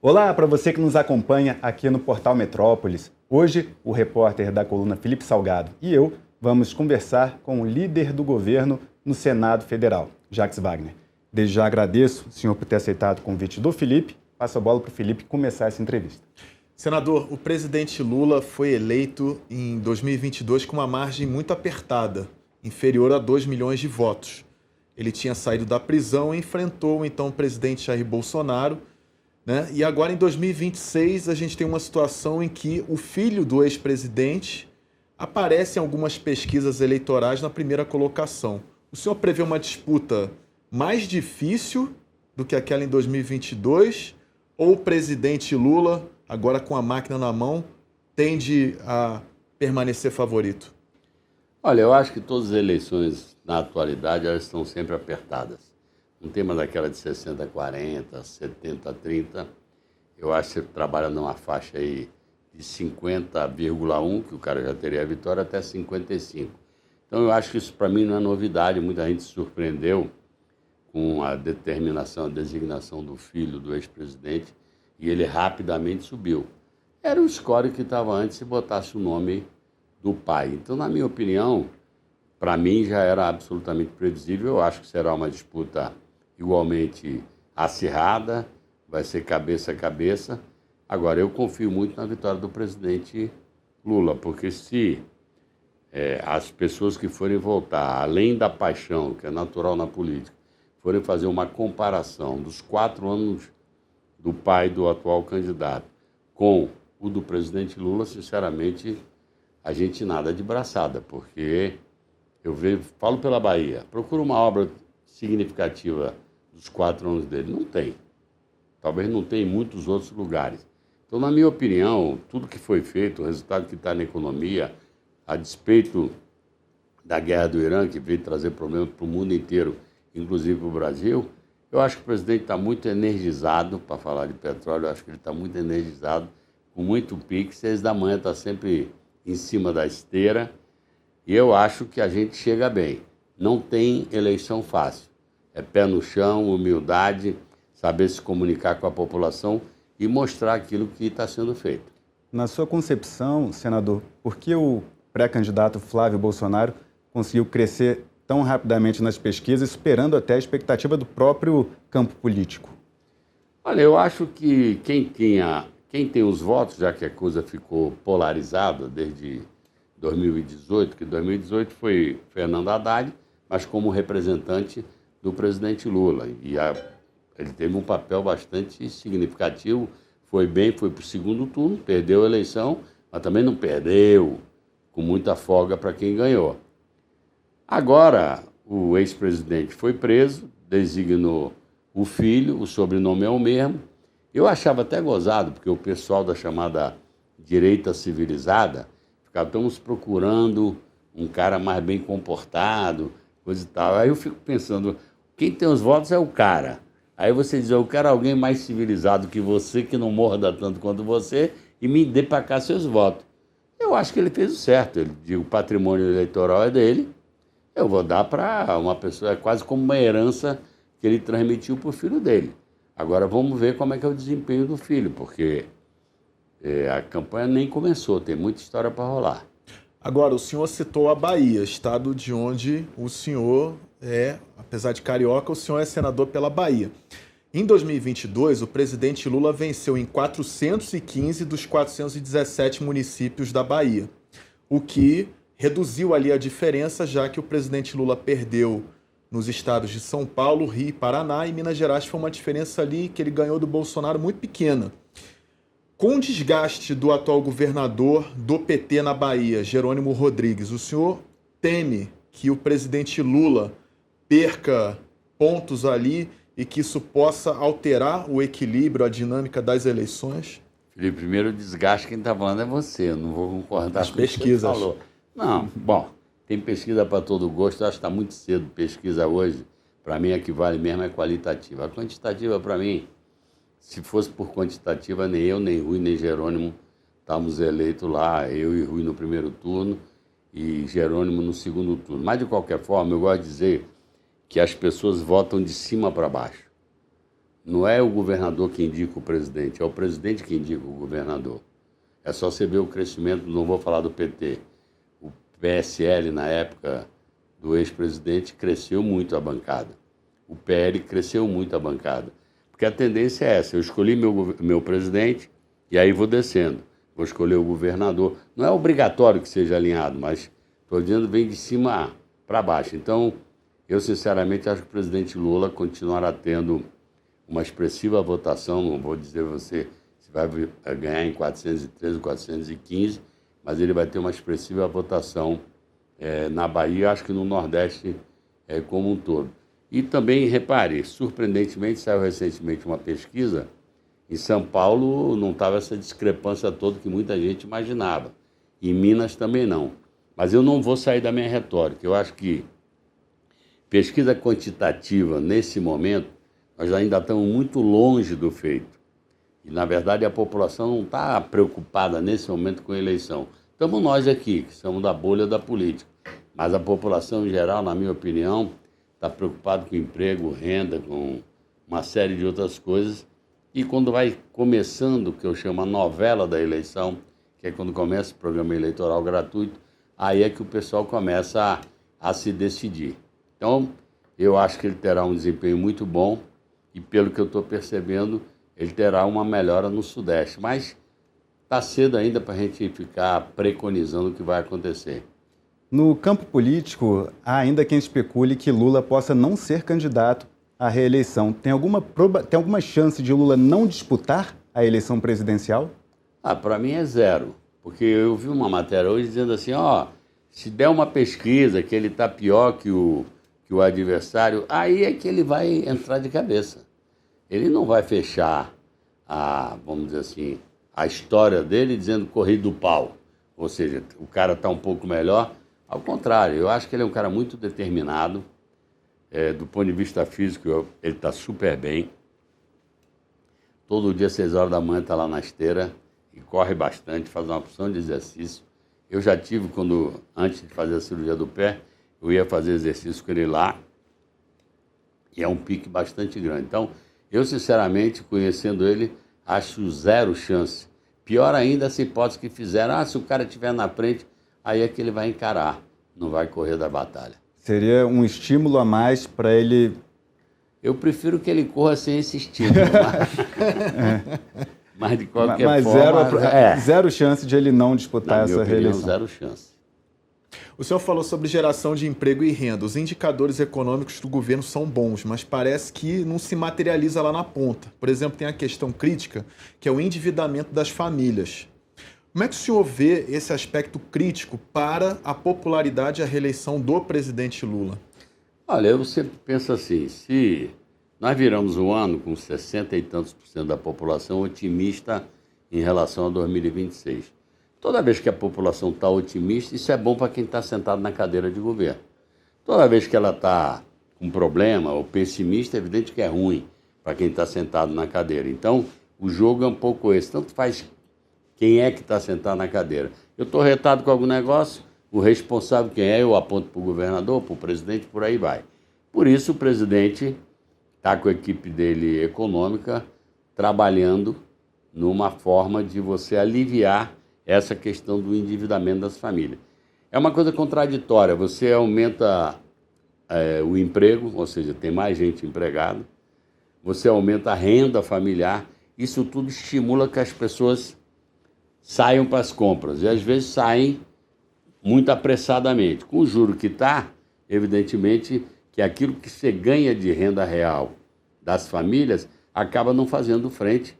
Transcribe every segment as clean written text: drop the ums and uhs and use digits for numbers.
Olá para você que nos acompanha aqui no Portal Metrópolis. Hoje, o repórter da coluna Felipe Salgado e eu vamos conversar com o líder do governo no Senado Federal, Jacques Wagner. Desde já agradeço o senhor por ter aceitado o convite do Felipe. Passo a bola para o Felipe começar essa entrevista. Senador, o presidente Lula foi eleito em 2022 com uma margem muito apertada, inferior a 2 milhões de votos. Ele tinha saído da prisão e enfrentou o então presidente Jair Bolsonaro, né? E agora, em 2026, a gente tem uma situação em que o filho do ex-presidente aparece em algumas pesquisas eleitorais na primeira colocação. O senhor prevê uma disputa mais difícil do que aquela em 2022? Ou o presidente Lula, agora com a máquina na mão, tende a permanecer favorito? Olha, eu acho que todas as eleições, na atualidade, elas estão sempre apertadas. Não tem mais aquela de 60-40, 70-30. Eu acho que você trabalha numa faixa aí de 50,1, que o cara já teria a vitória, até 55. Então eu acho que isso para mim não é novidade. Muita gente se surpreendeu com a determinação, a designação do filho do ex-presidente, e ele rapidamente subiu. Era o score que estava antes se botasse o nome do pai. Então, na minha opinião, para mim já era absolutamente previsível. Eu acho que será uma disputa igualmente acirrada, vai ser cabeça a cabeça. Agora, eu confio muito na vitória do presidente Lula, porque se as pessoas que forem votar, além da paixão, que é natural na política, forem fazer uma comparação dos 4 anos do pai do atual candidato com o do presidente Lula, sinceramente, a gente nada de braçada, porque falo pela Bahia, procura uma obra significativa dos 4 anos dele. Não tem. Talvez não tenha em muitos outros lugares. Então, na minha opinião, tudo que foi feito, o resultado que está na economia, a despeito da guerra do Irã, que veio trazer problemas para o mundo inteiro, inclusive para o Brasil, eu acho que o presidente está muito energizado, para falar de petróleo, eu acho que ele está muito energizado, com muito pique, 6 da manhã está sempre em cima da esteira, e eu acho que a gente chega bem. Não tem eleição fácil. É pé no chão, humildade, saber se comunicar com a população e mostrar aquilo que está sendo feito. Na sua concepção, senador, por que o pré-candidato Flávio Bolsonaro conseguiu crescer tão rapidamente nas pesquisas, superando até a expectativa do próprio campo político? Olha, eu acho que quem tem os votos, já que a coisa ficou polarizada desde 2018, que 2018 foi Fernando Haddad, mas como representante do presidente Lula. E ele teve um papel bastante significativo, foi bem, foi para o segundo turno, perdeu a eleição, mas também não perdeu com muita folga para quem ganhou. Agora, o ex-presidente foi preso, designou o filho, o sobrenome é o mesmo. Eu achava até gozado, porque o pessoal da chamada direita civilizada estamos procurando um cara mais bem comportado, coisa e tal. Aí eu fico pensando, quem tem os votos é o cara. Aí você diz, eu quero alguém mais civilizado que você, que não morda tanto quanto você, e me dê para cá seus votos. Eu acho que ele fez o certo. Ele diz, o patrimônio eleitoral é dele, eu vou dar para uma pessoa, é quase como uma herança que ele transmitiu para o filho dele. Agora vamos ver como é que é o desempenho do filho, porque a campanha nem começou, tem muita história para rolar. Agora, o senhor citou a Bahia, estado de onde o senhor apesar de carioca, o senhor é senador pela Bahia. Em 2022, o presidente Lula venceu em 415 dos 417 municípios da Bahia, o que reduziu ali a diferença, já que o presidente Lula perdeu nos estados de São Paulo, Rio e Paraná, e Minas Gerais foi uma diferença ali que ele ganhou do Bolsonaro muito pequena. Com o desgaste do atual governador do PT na Bahia, Jerônimo Rodrigues, o senhor teme que o presidente Lula perca pontos ali e que isso possa alterar o equilíbrio, a dinâmica das eleições? Felipe, primeiro o desgaste quem está falando é você, eu não vou concordar As com o que pesquisas. você falou. Não, bom, tem pesquisa para todo gosto, eu acho que está muito cedo. Pesquisa hoje, para mim, a que vale mesmo é qualitativa. A quantitativa, para mim, se fosse por quantitativa, nem eu, nem Rui, nem Jerônimo estávamos eleitos lá, eu e Rui no primeiro turno e Jerônimo no segundo turno. Mas, de qualquer forma, eu gosto de dizer que as pessoas votam de cima para baixo. Não é o governador que indica o presidente, é o presidente que indica o governador. É só você ver o crescimento, não vou falar do PT. O PSL, na época do ex-presidente, cresceu muito a bancada. O PL cresceu muito a bancada. Porque a tendência é essa, eu escolhi meu presidente e aí vou descendo. Vou escolher o governador. Não é obrigatório que seja alinhado, mas, estou dizendo, vem de cima para baixo. Então, eu sinceramente acho que o presidente Lula continuará tendo uma expressiva votação, não vou dizer você se vai ganhar em 413 ou 415, mas ele vai ter uma expressiva votação na Bahia, acho que no Nordeste como um todo. E também, repare, surpreendentemente, saiu recentemente uma pesquisa, em São Paulo não estava essa discrepância toda que muita gente imaginava, em Minas também não. Mas eu não vou sair da minha retórica, eu acho que pesquisa quantitativa, nesse momento, nós ainda estamos muito longe do feito. E, na verdade, a população não está preocupada nesse momento com a eleição. Estamos nós aqui, que somos da bolha da política. Mas a população em geral, na minha opinião, está preocupada com emprego, renda, com uma série de outras coisas. E quando vai começando o que eu chamo a novela da eleição, que é quando começa o programa eleitoral gratuito, aí é que o pessoal começa a se decidir. Então, eu acho que ele terá um desempenho muito bom e, pelo que eu estou percebendo, ele terá uma melhora no Sudeste. Mas está cedo ainda para a gente ficar preconizando o que vai acontecer. No campo político, há ainda quem especule que Lula possa não ser candidato à reeleição. Tem alguma chance de Lula não disputar a eleição presidencial? Para mim é zero. Porque eu vi uma matéria hoje dizendo assim, se der uma pesquisa que ele está pior que o adversário, aí é que ele vai entrar de cabeça. Ele não vai fechar vamos dizer assim, a história dele dizendo corrida do pau. Ou seja, o cara está um pouco melhor. Ao contrário, eu acho que ele é um cara muito determinado. Do ponto de vista físico, ele está super bem. Todo dia, 6 horas da manhã, está lá na esteira e corre bastante, faz uma opção de exercício. Eu já tive, antes de fazer a cirurgia do pé, eu ia fazer exercício com ele lá, e é um pique bastante grande. Então, eu, sinceramente, conhecendo ele, acho zero chance. Pior ainda essa hipótese que fizeram, se o cara estiver na frente, aí é que ele vai encarar, não vai correr da batalha. Seria um estímulo a mais para ele... Eu prefiro que ele corra sem esse estímulo, mas de qualquer forma... Zero chance de ele não disputar essa reeleição. Zero chance. O senhor falou sobre geração de emprego e renda. Os indicadores econômicos do governo são bons, mas parece que não se materializa lá na ponta. Por exemplo, tem a questão crítica, que é o endividamento das famílias. Como é que o senhor vê esse aspecto crítico para a popularidade e a reeleição do presidente Lula? Olha, eu sempre penso assim, se nós viramos um ano com 60 e tantos % da população otimista em relação a 2026. Toda vez que a população está otimista, isso é bom para quem está sentado na cadeira de governo. Toda vez que ela está com problema ou pessimista, é evidente que é ruim para quem está sentado na cadeira. Então, o jogo é um pouco esse. Tanto faz quem é que está sentado na cadeira. Eu estou retado com algum negócio, o responsável quem é, eu aponto para o governador, para o presidente, por aí vai. Por isso, o presidente está com a equipe dele econômica trabalhando numa forma de você aliviar essa questão do endividamento das famílias. É uma coisa contraditória, você aumenta o emprego, ou seja, tem mais gente empregada, você aumenta a renda familiar, isso tudo estimula que as pessoas saiam para as compras, e às vezes saem muito apressadamente. Com o juro que está, evidentemente que aquilo que você ganha de renda real das famílias acaba não fazendo frente.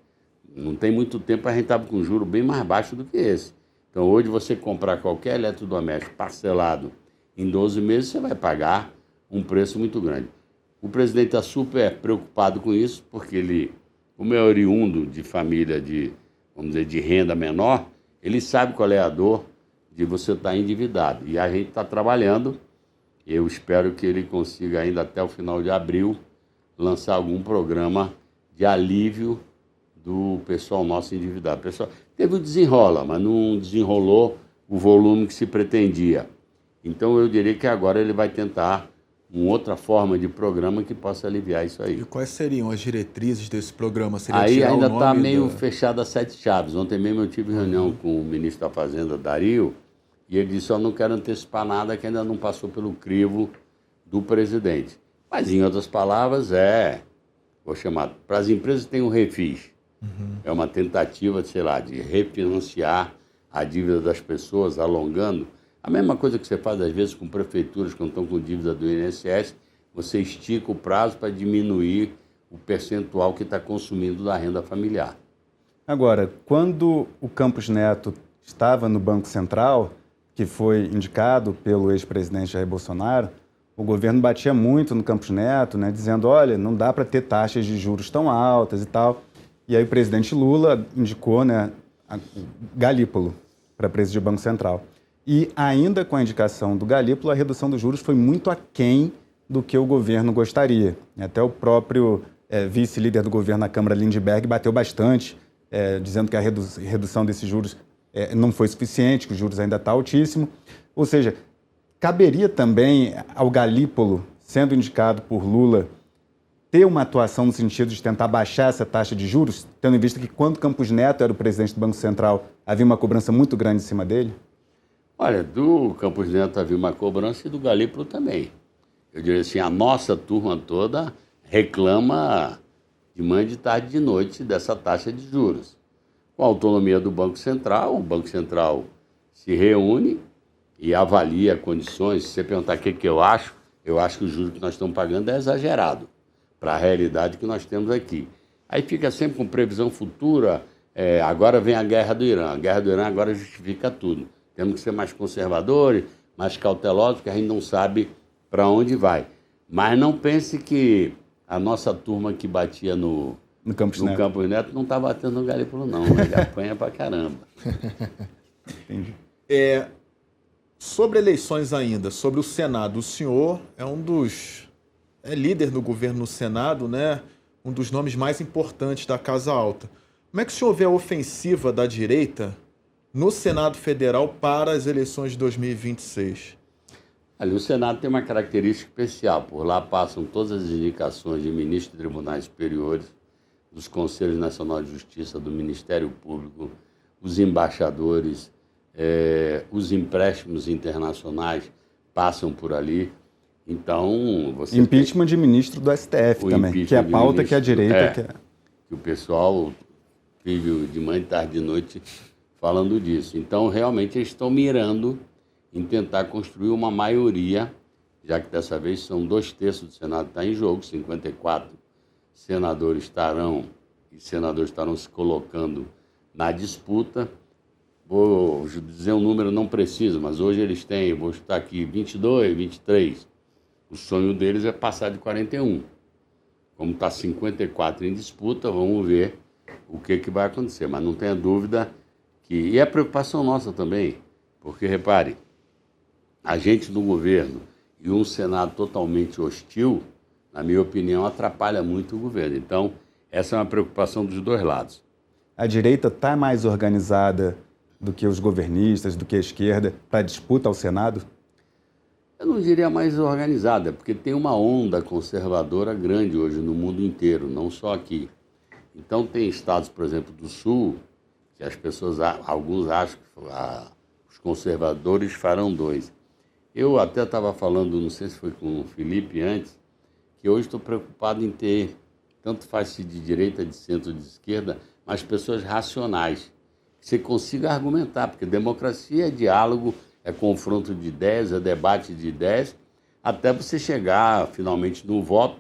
Não tem muito tempo, a gente estava com um juro bem mais baixo do que esse. Então, hoje, você comprar qualquer eletrodoméstico parcelado em 12 meses, você vai pagar um preço muito grande. O presidente está super preocupado com isso, porque ele, como é oriundo de família vamos dizer, de renda menor, ele sabe qual é a dor de você estar endividado. E a gente está trabalhando, eu espero que ele consiga ainda até o final de abril lançar algum programa de alívio do pessoal nosso endividado. O pessoal teve o desenrola, mas não desenrolou o volume que se pretendia. Então eu diria que agora ele vai tentar uma outra forma de programa que possa aliviar isso aí. E quais seriam as diretrizes desse programa? Seria Aí tirar o ainda está nome meio da... fechado a 7 chaves. Ontem mesmo eu tive reunião com o ministro da Fazenda, Dario, e ele disse, eu não quero antecipar nada que ainda não passou pelo crivo do presidente. Mas, em outras palavras, vou chamar, para as empresas tem um refis. É uma tentativa, sei lá, de refinanciar a dívida das pessoas, alongando. A mesma coisa que você faz, às vezes, com prefeituras quando estão com dívida do INSS, você estica o prazo para diminuir o percentual que está consumindo da renda familiar. Agora, quando o Campos Neto estava no Banco Central, que foi indicado pelo ex-presidente Jair Bolsonaro, o governo batia muito no Campos Neto, né, dizendo, olha, não dá para ter taxas de juros tão altas e tal. E aí o presidente Lula indicou, né, Galípolo para presidir o Banco Central. E ainda com a indicação do Galípolo, a redução dos juros foi muito aquém do que o governo gostaria. Até o próprio vice-líder do governo na Câmara, Lindbergh, bateu bastante, dizendo que a redução desses juros não foi suficiente, que os juros ainda estão altíssimos. Ou seja, caberia também ao Galípolo, sendo indicado por Lula, ter uma atuação no sentido de tentar baixar essa taxa de juros, tendo em vista que quando Campos Neto era o presidente do Banco Central, havia uma cobrança muito grande em cima dele? Olha, do Campos Neto havia uma cobrança e do Galípolo também. Eu diria assim, a nossa turma toda reclama de manhã, de tarde e de noite dessa taxa de juros. Com a autonomia do Banco Central, o Banco Central se reúne e avalia condições. Se você perguntar o que eu acho que o juro que nós estamos pagando é exagerado para a realidade que nós temos aqui. Aí fica sempre com previsão futura, agora vem a guerra do Irã. A guerra do Irã agora justifica tudo. Temos que ser mais conservadores, mais cautelosos, porque a gente não sabe para onde vai. Mas não pense que a nossa turma que batia no Campos Neto não está batendo no Galípolo, não. Ele apanha pra caramba. Entendi. Sobre eleições ainda, sobre o Senado, o senhor é líder do governo no Senado, né? Um dos nomes mais importantes da Casa Alta. Como é que o senhor vê a ofensiva da direita no Senado Federal para as eleições de 2026? Ali, o Senado tem uma característica especial. Por lá passam todas as indicações de ministros de tribunais superiores, dos Conselhos Nacionais de Justiça, do Ministério Público, os embaixadores, os empréstimos internacionais passam por ali. Então, você impeachment de ministro do STF também, que é a pauta que a direita quer. Que o pessoal vive de manhã, tarde e noite falando disso. Então, realmente, eles estão mirando em tentar construir uma maioria, já que dessa vez são 2/3 do Senado que está em jogo, 54 senadores estarão se colocando na disputa. Vou dizer um número não preciso, mas hoje eles têm, vou chutar aqui, 22, 23. O sonho deles é passar de 41. Como está 54 em disputa, vamos ver o que vai acontecer. Mas não tenha dúvida que... E é preocupação nossa também, porque, repare, a gente no governo e um Senado totalmente hostil, na minha opinião, atrapalha muito o governo. Então, essa é uma preocupação dos dois lados. A direita está mais organizada do que os governistas, do que a esquerda, para a disputa ao Senado? Eu não diria mais organizada, porque tem uma onda conservadora grande hoje no mundo inteiro, não só aqui. Então, tem estados, por exemplo, do Sul, que as pessoas, alguns acham que os conservadores farão 2. Eu até estava falando, não sei se foi com o Felipe antes, que hoje estou preocupado em ter, tanto faz-se de direita, de centro, de esquerda, mas pessoas racionais, que você consiga argumentar, porque democracia é diálogo, é confronto de ideias, é debate de ideias, até você chegar finalmente no voto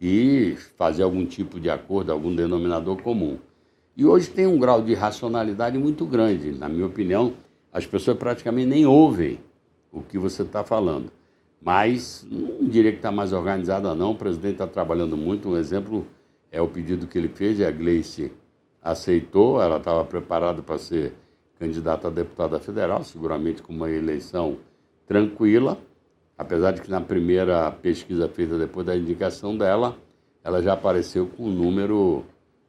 e fazer algum tipo de acordo, algum denominador comum. E hoje tem um grau de racionalidade muito grande. Na minha opinião, as pessoas praticamente nem ouvem o que você está falando. Mas não diria que está mais organizada, não. O presidente está trabalhando muito. Um exemplo é o pedido que ele fez e a Gleice aceitou. Ela estava preparada para ser candidata a deputada federal, seguramente com uma eleição tranquila, apesar de que na primeira pesquisa feita depois da indicação dela, ela já apareceu com um número,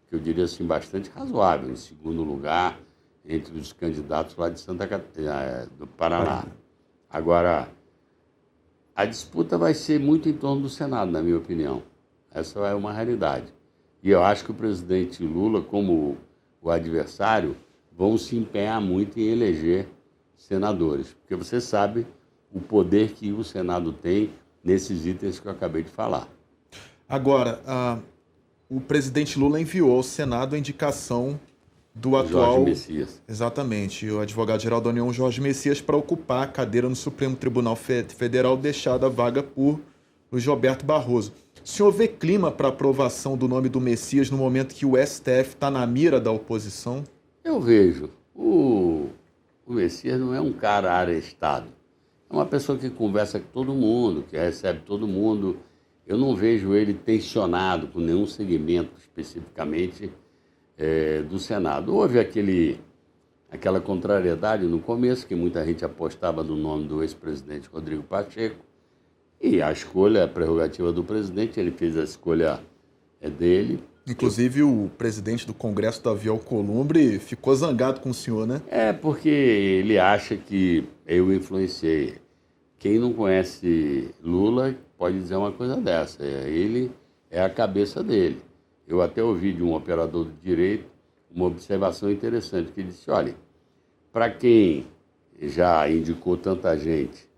que eu diria assim, bastante razoável, em segundo lugar, entre os candidatos lá de do Paraná. Agora, A disputa vai ser muito em torno do Senado, na minha opinião. Essa é uma realidade. E eu acho que o presidente Lula, como o adversário, vão se empenhar muito em eleger senadores, porque você sabe o poder que o Senado tem nesses itens que eu acabei de falar. Agora, o presidente Lula enviou ao Senado a indicação do atual... Jorge Messias. Exatamente, o advogado-geral da União, Jorge Messias, para ocupar a cadeira no Supremo Tribunal Federal, deixada vaga por Luiz Roberto Barroso. O senhor vê clima para aprovação do nome do Messias no momento que o STF está na mira da oposição? Eu vejo. O Messias não é um cara arestado. É uma pessoa que conversa com todo mundo, que recebe todo mundo. Eu não vejo ele tensionado com nenhum segmento especificamente do Senado. Houve aquela contrariedade no começo, que muita gente apostava no nome do ex-presidente Rodrigo Pacheco, e a escolha, a prerrogativa do presidente, ele fez a escolha dele. Inclusive o presidente do Congresso, Davi Alcolumbre, ficou zangado com o senhor, né? Porque ele acha que eu influenciei. Quem não conhece Lula pode dizer uma coisa dessa. Ele é a cabeça dele. Eu até ouvi de um operador do direito uma observação interessante, que disse, olha, para quem já indicou tanta gente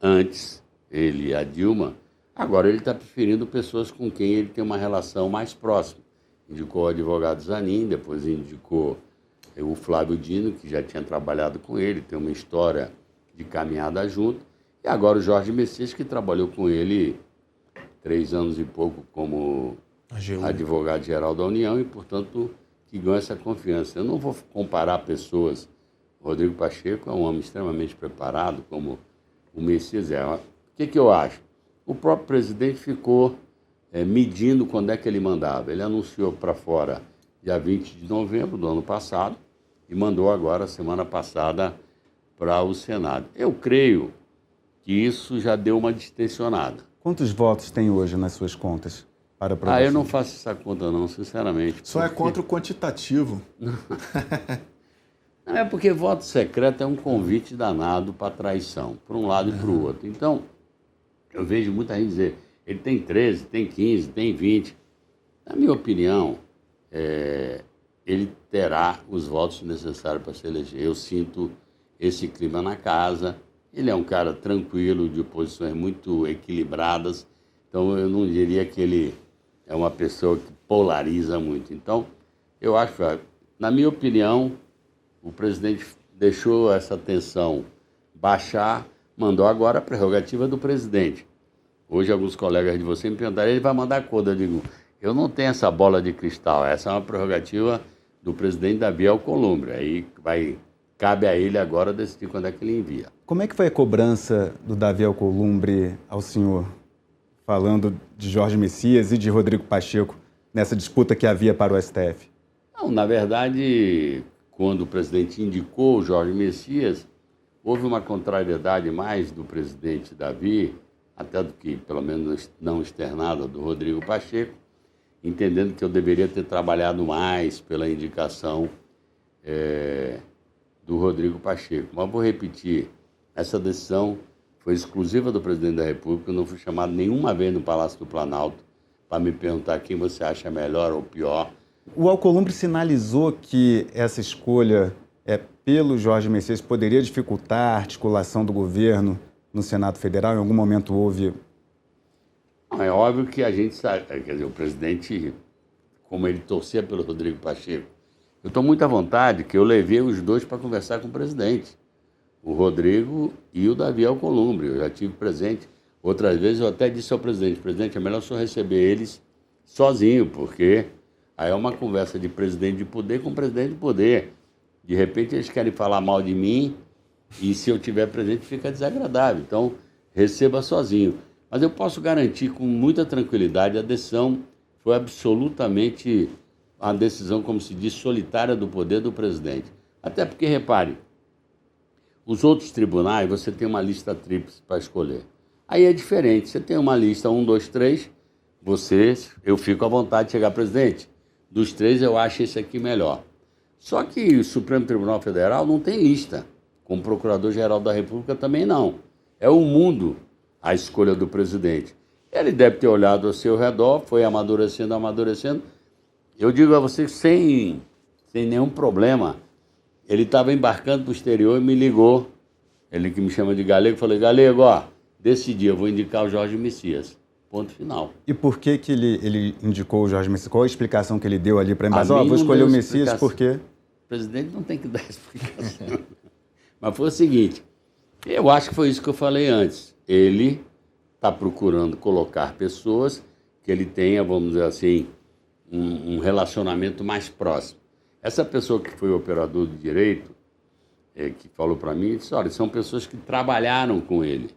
antes, ele e a Dilma, agora ele está preferindo pessoas com quem ele tem uma relação mais próxima. Indicou o advogado Zanin, depois indicou o Flávio Dino, que já tinha trabalhado com ele, tem uma história de caminhada junto, e agora o Jorge Messias, que trabalhou com ele 3 anos e pouco como advogado-geral da União e, portanto, que ganhou essa confiança. Eu não vou comparar pessoas. O Rodrigo Pacheco é um homem extremamente preparado, como o Messias é. O que eu acho? O próprio presidente ficou medindo quando é que ele mandava. Ele anunciou para fora dia 20 de novembro do ano passado e mandou agora, semana passada, para o Senado. Eu creio que isso já deu uma distensionada. Quantos votos tem hoje nas suas contas para aprovação? Eu não faço essa conta não, sinceramente. Só é contra o quantitativo. Não, é porque voto secreto é um convite danado para traição, para um lado e para o outro. Então, eu vejo muita gente dizer, ele tem 13, tem 15, tem 20. Na minha opinião, ele terá os votos necessários para se eleger. Eu sinto esse clima na casa. Ele é um cara tranquilo, de posições muito equilibradas. Então, eu não diria que ele é uma pessoa que polariza muito. Então, eu acho, na minha opinião, o presidente deixou essa tensão baixar, mandou agora a prerrogativa do presidente. Hoje, alguns colegas de você me perguntaram, ele vai mandar quando? Eu digo, eu não tenho essa bola de cristal, essa é uma prerrogativa do presidente Davi Alcolumbre. Aí cabe a ele agora decidir quando é que ele envia. Como é que foi a cobrança do Davi Alcolumbre ao senhor, falando de Jorge Messias e de Rodrigo Pacheco, nessa disputa que havia para o STF? Não, na verdade, quando o presidente indicou o Jorge Messias, houve uma contrariedade mais do presidente Davi, até do que, pelo menos, não externada do Rodrigo Pacheco, entendendo que eu deveria ter trabalhado mais pela indicação do Rodrigo Pacheco. Mas vou repetir, essa decisão foi exclusiva do presidente da República, eu não fui chamado nenhuma vez no Palácio do Planalto para me perguntar quem você acha melhor ou pior. O Alcolumbre sinalizou que essa escolha pelo Jorge Messias poderia dificultar a articulação do governo no Senado Federal? Em algum momento houve... Não, é óbvio que a gente sabe, quer dizer, o presidente, como ele torcia pelo Rodrigo Pacheco, eu estou muito à vontade que eu levei os dois para conversar com o presidente, o Rodrigo e o Davi Alcolumbre. Eu já tive presente. Outras vezes eu até disse ao presidente, é melhor só receber eles sozinho, porque aí é uma conversa de presidente de poder com presidente de poder. De repente eles querem falar mal de mim e se eu tiver presente fica desagradável. Então, receba sozinho. Mas eu posso garantir com muita tranquilidade, a decisão foi absolutamente uma decisão, como se diz, solitária do poder do presidente. Até porque, repare, os outros tribunais, você tem uma lista tríplice para escolher. Aí é diferente, você tem uma lista 1, 2, 3, eu fico à vontade de chegar, presidente, dos 3 eu acho esse aqui melhor. Só que o Supremo Tribunal Federal não tem lista, como Procurador-Geral da República também não. É o mundo. a escolha do presidente. Ele deve ter olhado ao seu redor, foi amadurecendo. Eu digo a você sem nenhum problema. Ele estava embarcando para o exterior e me ligou. Ele que me chama de Galego, falei, Galego, ó, decidi, eu vou indicar o Jorge Messias. Ponto final. E por que ele indicou o Jorge Messias? Qual a explicação que ele deu ali para embaixo? Vou escolher o Messias porque... O presidente não tem que dar explicação. Mas foi o seguinte, eu acho que foi isso que eu falei antes. Ele está procurando colocar pessoas que ele tenha, vamos dizer assim, um relacionamento mais próximo. Essa pessoa que foi operador de direito, que falou para mim, disse, olha, são pessoas que trabalharam com ele.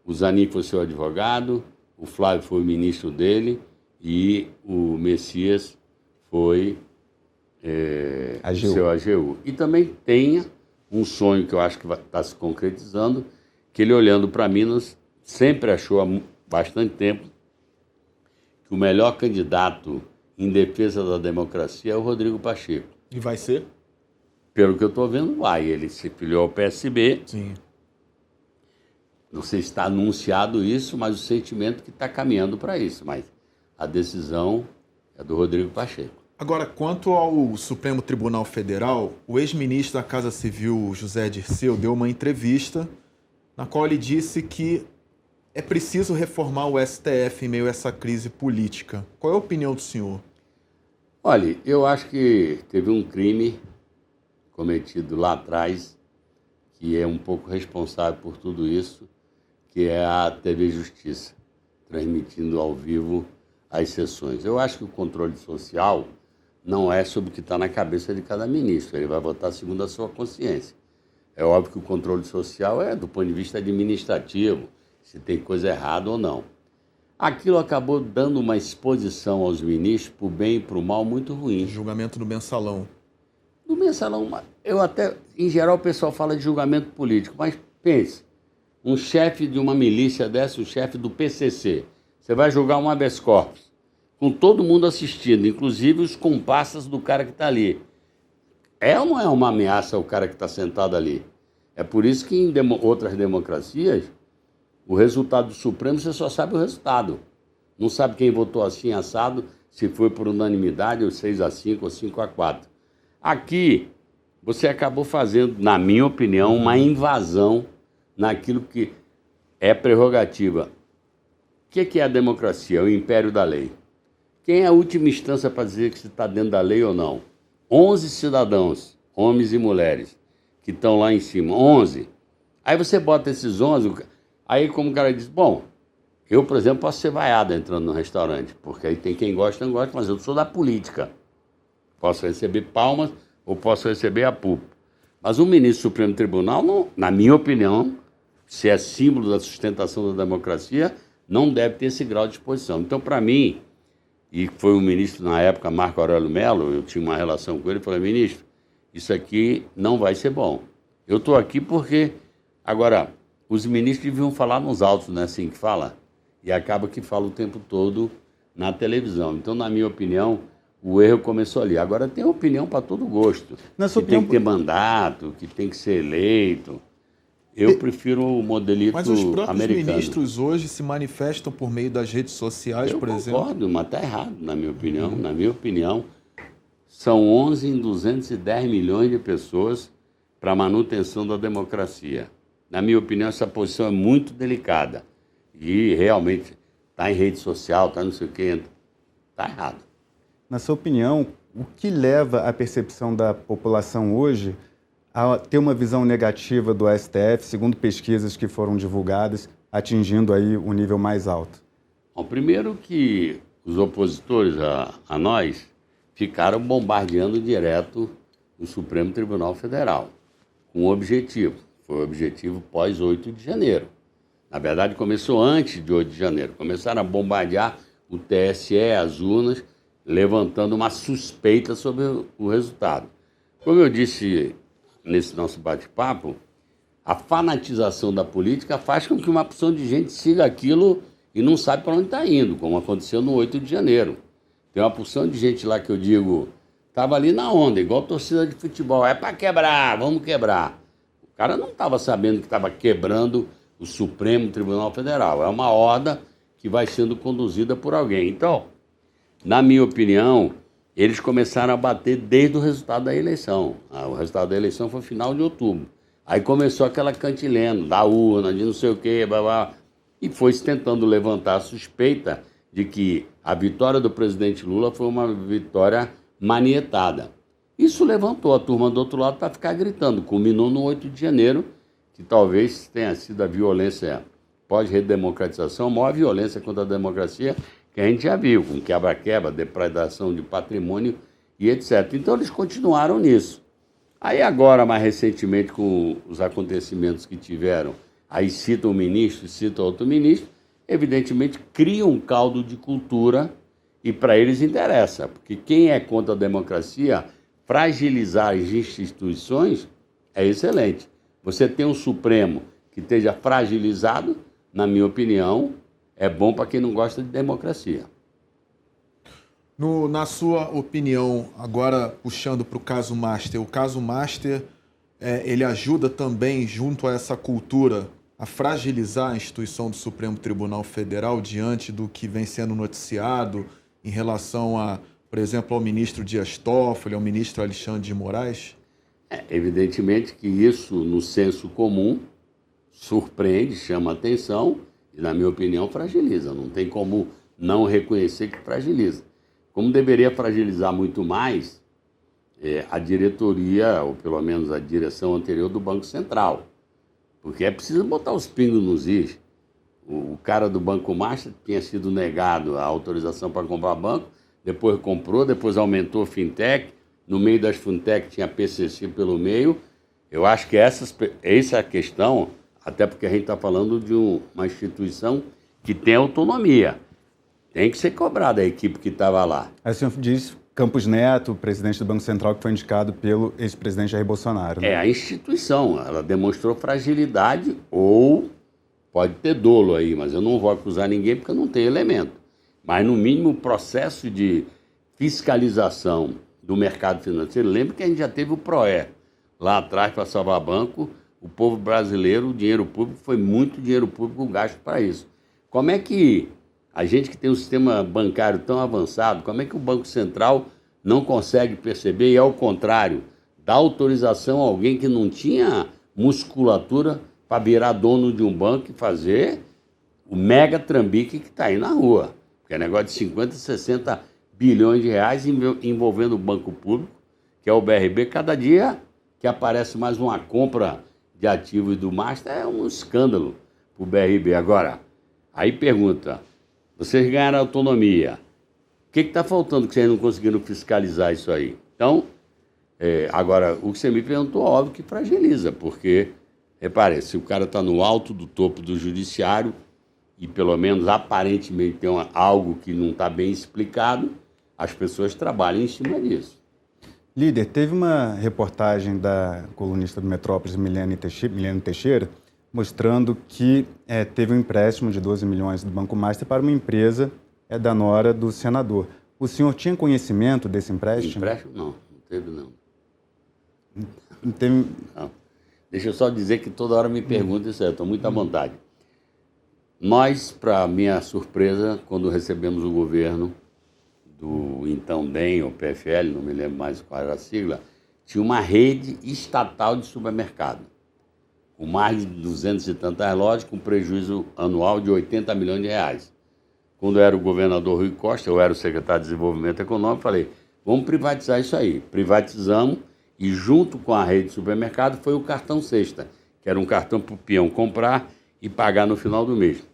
O Zanin foi seu advogado, o Flávio foi o ministro dele e o Messias foi seu AGU. E também tem um sonho que eu acho que está se concretizando, que ele olhando para Minas, sempre achou há bastante tempo que o melhor candidato em defesa da democracia é o Rodrigo Pacheco. E vai ser? Pelo que eu estou vendo, vai. Ele se filiou ao PSB. Sim. Não sei se está anunciado isso, mas o sentimento que está caminhando para isso. Mas a decisão é do Rodrigo Pacheco. Agora, quanto ao Supremo Tribunal Federal, o ex-ministro da Casa Civil, José Dirceu, deu uma entrevista na qual ele disse que é preciso reformar o STF em meio a essa crise política. Qual é a opinião do senhor? Olha, eu acho que teve um crime cometido lá atrás, que é um pouco responsável por tudo isso, que é a TV Justiça, transmitindo ao vivo as sessões. Eu acho que o controle social não é sobre o que está na cabeça de cada ministro, ele vai votar segundo a sua consciência. É óbvio que o controle social é do ponto de vista administrativo, se tem coisa errada ou não. Aquilo acabou dando uma exposição aos ministros, para o bem e para o mal, muito ruim. Julgamento do mensalão. No mensalão, eu até, em geral, o pessoal fala de julgamento político, mas pense, um chefe de uma milícia dessa, o chefe do PCC, você vai julgar um habeas corpus, com todo mundo assistindo, inclusive os comparsas do cara que está ali. É ou não é uma ameaça ao cara que está sentado ali? É por isso que em outras democracias, o resultado do Supremo, você só sabe o resultado. Não sabe quem votou assim, assado, se foi por unanimidade, ou 6-5, ou 5-4. Aqui, você acabou fazendo, na minha opinião, uma invasão naquilo que é prerrogativa. O que é a democracia? É o império da lei. Quem é a última instância para dizer que você está dentro da lei ou não? 11 cidadãos, homens e mulheres, que estão lá em cima. 11. Aí você bota esses 11, aí como o cara diz, bom, eu, por exemplo, posso ser vaiado entrando no restaurante, porque aí tem quem gosta e não gosta, mas eu sou da política. Posso receber palmas ou posso receber a público. Mas o ministro do Supremo Tribunal, não, na minha opinião, se é símbolo da sustentação da democracia, não deve ter esse grau de exposição. Então, para mim, e foi o ministro na época, Marco Aurélio Mello, eu tinha uma relação com ele, falei, ministro, isso aqui não vai ser bom. Eu estou aqui porque, agora, os ministros deviam falar nos autos, não é assim que fala? E acaba que fala o tempo todo na televisão. Então, na minha opinião, o erro começou ali. Agora, tem opinião para todo gosto. Que tem que ter mandato, que tem que ser eleito. Eu prefiro o modelito americano. Mas os próprios ministros hoje se manifestam por meio das redes sociais, por exemplo? Eu concordo, mas está errado, na minha opinião. Na minha opinião, são 11 em 210 milhões de pessoas para a manutenção da democracia. Na minha opinião, essa posição é muito delicada. E realmente está em rede social, está não sei o quê. Está errado. Na sua opinião, o que leva a percepção da população hoje a ter uma visão negativa do STF, segundo pesquisas que foram divulgadas, atingindo aí o nível mais alto? Bom, primeiro que os opositores a nós ficaram bombardeando direto o Supremo Tribunal Federal, com um objetivo. Foi o objetivo pós 8 de janeiro. Na verdade, começou antes de 8 de janeiro. Começaram a bombardear o TSE, as urnas, levantando uma suspeita sobre o resultado. Como eu disse nesse nosso bate-papo, a fanatização da política faz com que uma porção de gente siga aquilo e não sabe para onde está indo, como aconteceu no 8 de janeiro. Tem uma porção de gente lá que eu digo, estava ali na onda, igual torcida de futebol, é para quebrar, vamos quebrar. O cara não estava sabendo que estava quebrando o Supremo Tribunal Federal. É uma horda que vai sendo conduzida por alguém. Então, na minha opinião, eles começaram a bater desde o resultado da eleição. O resultado da eleição foi final de outubro. Aí começou aquela cantilena da urna, de não sei o quê, blá, blá, e foi se tentando levantar a suspeita de que a vitória do presidente Lula foi uma vitória manietada. Isso levantou a turma do outro lado para ficar gritando. Culminou no 8 de janeiro, que talvez tenha sido a violência pós-redemocratização, a maior violência contra a democracia que a gente já viu, com quebra-quebra, depredação de patrimônio e etc. Então eles continuaram nisso. Aí agora, mais recentemente, com os acontecimentos que tiveram, aí cita um ministro, cita outro ministro, evidentemente cria um caldo de cultura e para eles interessa, porque quem é contra a democracia, fragilizar as instituições é excelente. Você tem um Supremo que esteja fragilizado, na minha opinião, é bom para quem não gosta de democracia. Na sua opinião, agora puxando para o caso Master, o caso Master, ele ajuda também, junto a essa cultura, a fragilizar a instituição do Supremo Tribunal Federal diante do que vem sendo noticiado em relação a, por exemplo, ao ministro Dias Toffoli, ao ministro Alexandre de Moraes? Evidentemente que isso, no senso comum, surpreende, chama atenção e, na minha opinião, fragiliza. Não tem como não reconhecer que fragiliza. Como deveria fragilizar muito mais a diretoria, ou pelo menos a direção anterior do Banco Central. Porque é preciso botar os pingos nos is. O cara do Banco Master tinha sido negado a autorização para comprar banco, depois comprou, depois aumentou a fintech, no meio das fintech tinha PCC pelo meio. Eu acho que essa é a questão, até porque a gente está falando de uma instituição que tem autonomia. Tem que ser cobrada a equipe que estava lá. Aí o senhor diz Campos Neto, presidente do Banco Central, que foi indicado pelo ex-presidente Jair Bolsonaro. Né? A instituição, ela demonstrou fragilidade ou pode ter dolo aí, mas eu não vou acusar ninguém porque eu não tenho elemento. Mas, no mínimo, o processo de fiscalização do mercado financeiro, lembra que a gente já teve o PROE lá atrás para salvar banco, o povo brasileiro, o dinheiro público, foi muito dinheiro público gasto para isso. Como é que a gente que tem um sistema bancário tão avançado, como é que o Banco Central não consegue perceber e, ao contrário, dá autorização a alguém que não tinha musculatura para virar dono de um banco e fazer o mega trambique que está aí na rua? Porque é negócio de 50, 60 bilhões de reais envolvendo o banco público, que é o BRB. Cada dia que aparece mais uma compra de ativos do Master é um escândalo para o BRB. Agora, aí pergunta, vocês ganharam autonomia, o que está faltando que vocês não conseguiram fiscalizar isso aí? Então, agora, o que você me perguntou, óbvio que fragiliza, porque, repare, se o cara está no alto do topo do judiciário e pelo menos aparentemente tem algo que não está bem explicado, as pessoas trabalham em cima disso. Líder, teve uma reportagem da colunista do Metrópolis, Milene Teixeira, mostrando que teve um empréstimo de 12 milhões do Banco Master para uma empresa da nora do senador. O senhor tinha conhecimento desse empréstimo? Empréstimo? Não teve não. Não teve... Não. Deixa eu só dizer que toda hora me perguntam isso aí, eu estou muito à vontade. Nós, para minha surpresa, quando recebemos o governo do então DEM ou PFL, não me lembro mais qual era a sigla, tinha uma rede estatal de supermercado, com mais de 200 e tantas lojas, com prejuízo anual de 80 milhões de reais. Quando eu era o governador Rui Costa, eu era o secretário de Desenvolvimento Econômico, falei, vamos privatizar isso aí. Privatizamos e junto com a rede de supermercado foi o cartão Sexta, que era um cartão para o peão comprar e pagar no final do mês.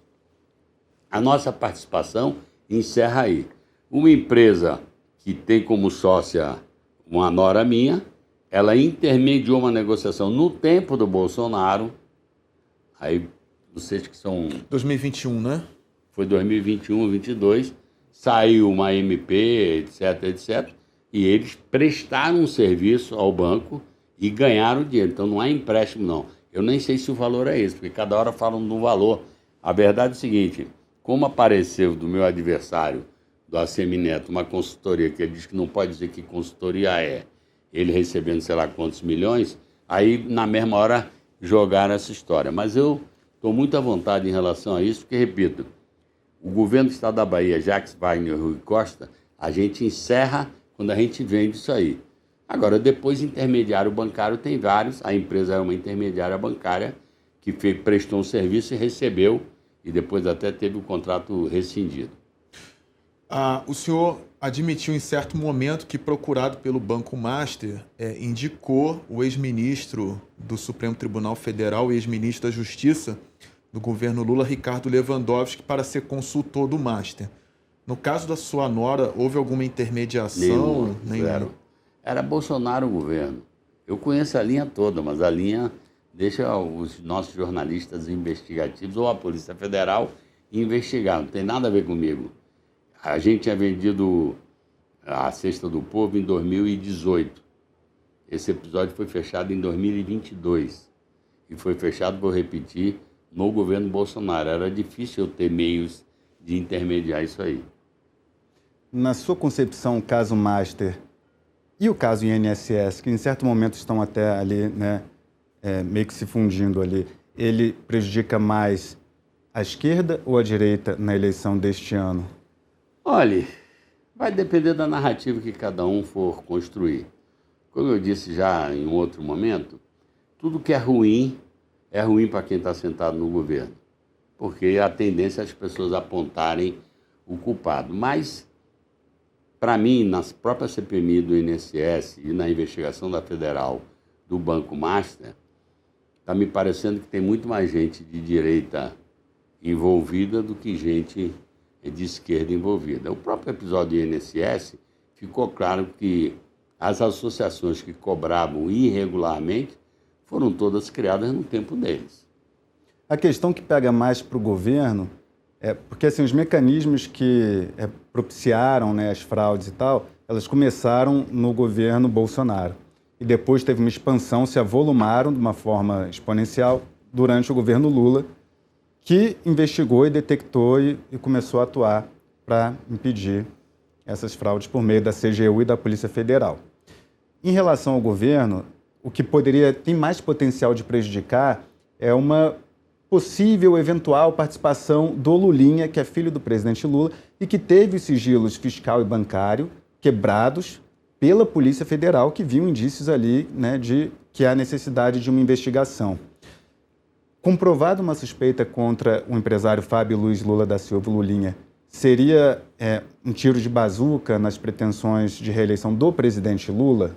A nossa participação encerra aí. Uma empresa que tem como sócia uma nora minha, ela intermediou uma negociação no tempo do Bolsonaro, aí não sei se são... 2021, né? Foi 2021, 2022, saiu uma MP, etc, etc, e eles prestaram um serviço ao banco e ganharam dinheiro. Então não é empréstimo, não. Eu nem sei se o valor é esse, porque cada hora falam do valor. A verdade é o seguinte, como apareceu do meu adversário, do ACM Neto, uma consultoria que ele diz que não pode dizer que consultoria é, ele recebendo sei lá quantos milhões, aí na mesma hora jogaram essa história. Mas eu Estou muito à vontade em relação a isso, porque, repito, o governo do Estado da Bahia, Jacques Wagner e Rui Costa, a gente encerra quando a gente vende isso aí. Agora, depois, intermediário bancário tem vários. A empresa é uma intermediária bancária que prestou um serviço e recebeu, e depois até teve o contrato rescindido. O senhor admitiu em certo momento que, procurado pelo Banco Master, indicou o ex-ministro do Supremo Tribunal Federal e ex-ministro da Justiça do governo Lula, Ricardo Lewandowski, para ser consultor do Master. No caso da sua nora, houve alguma intermediação? Nenhuma. Era Bolsonaro o governo. Eu conheço a linha toda, mas a linha deixa os nossos jornalistas investigativos ou a Polícia Federal investigar. Não tem nada a ver comigo. A gente tinha vendido a Cesta do Povo em 2018. Esse episódio foi fechado em 2022. E foi fechado, vou repetir, no governo Bolsonaro. Era difícil eu ter meios de intermediar isso aí. Na sua concepção, o caso Master e o caso INSS, que em certo momento estão até ali, né, meio que se fundindo ali, ele prejudica mais a esquerda ou a direita na eleição deste ano? Olha, vai depender da narrativa que cada um for construir. Como eu disse já em um outro momento, tudo que é ruim para quem está sentado no governo, porque a tendência é as pessoas apontarem o culpado. Mas, para mim, nas próprias CPMI do INSS e na investigação da Federal do Banco Master, está me parecendo que tem muito mais gente de direita envolvida do que gente de esquerda envolvida. O próprio episódio do INSS ficou claro que as associações que cobravam irregularmente foram todas criadas no tempo deles. A questão que pega mais para o governo é porque assim, os mecanismos que propiciaram, né, as fraudes e tal, elas começaram no governo Bolsonaro. E depois teve uma expansão, se avolumaram de uma forma exponencial durante o governo Lula, que investigou e detectou e começou a atuar para impedir essas fraudes por meio da CGU e da Polícia Federal. Em relação ao governo, o que tem mais potencial de prejudicar é uma possível, eventual participação do Lulinha, que é filho do presidente Lula, e que teve os sigilos fiscal e bancário quebrados pela Polícia Federal, que viu indícios ali, né, de que há necessidade de uma investigação. Comprovada uma suspeita contra o empresário Fábio Luiz Lula da Silva, Lulinha, seria um tiro de bazuca nas pretensões de reeleição do presidente Lula?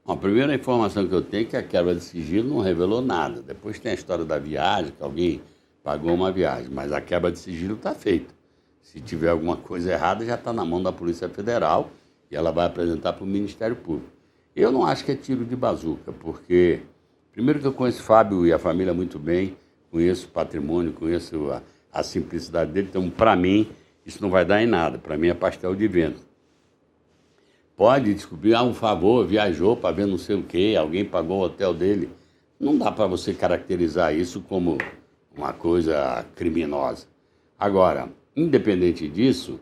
Bom, a primeira informação que eu tenho é que a quebra de sigilo não revelou nada. Depois tem a história da viagem, que alguém pagou uma viagem, mas a quebra de sigilo está feita. Se tiver alguma coisa errada, já está na mão da Polícia Federal e ela vai apresentar para o Ministério Público. Eu não acho que é tiro de bazuca, porque, primeiro que eu conheço o Fábio e a família muito bem, conheço o patrimônio, conheço a simplicidade dele, então, para mim, isso não vai dar em nada. Para mim, é pastel de vento. Pode descobrir, um favor, viajou para ver não sei o quê, alguém pagou o hotel dele. Não dá para você caracterizar isso como uma coisa criminosa. Agora, independente disso,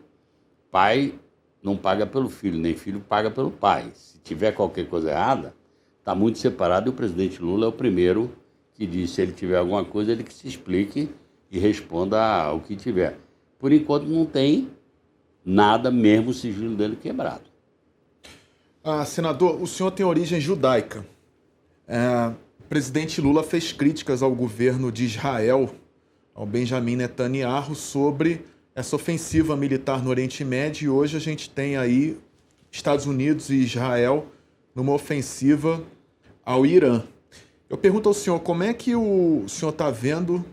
pai não paga pelo filho, nem filho paga pelo pai. Se tiver qualquer coisa errada, está muito separado e o presidente Lula é o primeiro que diz, se ele tiver alguma coisa, ele que se explique e responda ao que tiver. Por enquanto não tem nada, mesmo o sigilo dele quebrado. Senador, o senhor tem origem judaica. O presidente Lula fez críticas ao governo de Israel, ao Benjamin Netanyahu, sobre essa ofensiva militar no Oriente Médio, e hoje a gente tem aí Estados Unidos e Israel numa ofensiva ao Irã. Eu pergunto ao senhor, como é que o senhor está vendo